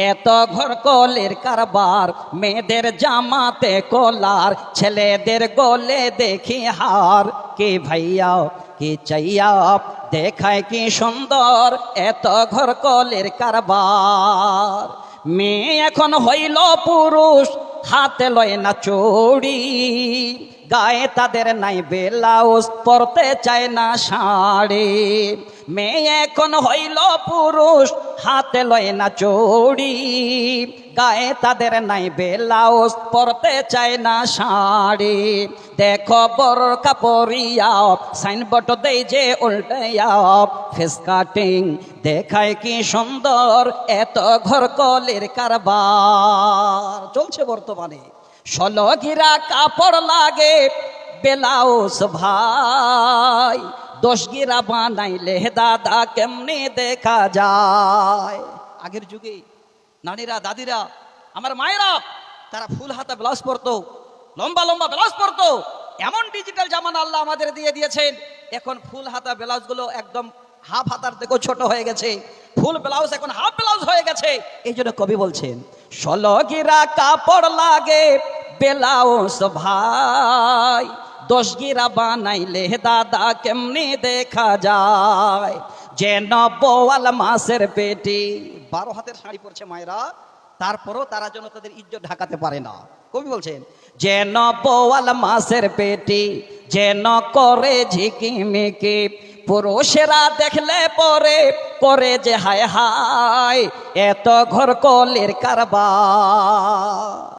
এত ঘর কলের কারবার, মেয়েদের জামাতে কলার, ছেলেদের গলে দেখি হার। কি ভাইয়া কি চাইয়া দেখায় কি সুন্দর, এত ঘর কলের কারবার। মেয়ে এখন হইল পুরুষ, হাতে লয় না চুড়ি, গায়ে তাদের নাই ব্লাউজ, পরতে চায় না শাড়ি। মেয়ে এখন হইল পুরুষ, হাতে লয় না চুড়ি, গায়ে তাদের নাই ব্লাউজ, পরতে চায় না শাড়ি। দেখো বোরকা পরিয়া সাইনবোর্ড দেই যে উল্টাইয়া, ফেস কাটিং দেখায় কি সুন্দর, এত ঘর কলের কারবার চলছে বর্তমানে। 16 গিরা কাপড় লাগে ব্লাউজ ভাই, 10 গিরা বানাইলে দাদা কেমনে দেখা যায়। আগের যুগে নানীরা দাদিরা আমার মায়েরা তারা ফুল হাতা ব্লাউজ পরতো, লম্বা লম্বা ব্লাউজ পরতো। এমন ডিজিটাল জামানা আল্লাহ আমাদের দিয়ে দিয়েছেন, এখন ফুল হাতা ব্লাউজগুলো একদম হাফ হাতার থেকেও ছোট হয়ে গেছে, ফুল ব্লাউজ এখন হাফ ব্লাউজ হয়ে গেছে। এই জন্য কবি বলছেন 16 গিরা কাপড় লাগে ব্লাউজ ভাই, 10 গিরা বানাইলে দাদা কেমনে দেখা যায়। যেন বোয়াল মাছের পেটি, 12 হাতের শাড়ি পরছে মায়েরা, তারপরও তারা যেন তাদের ইজ্জত ঢাকাতে পারে না। কবি বলছেন যেন বোয়াল মাছের পেটি, যেন করে ঝিকিমিকি, পুরুষেরা দেখলে পরে করে যে হায় হায়, এত ঘর কলের কারবার।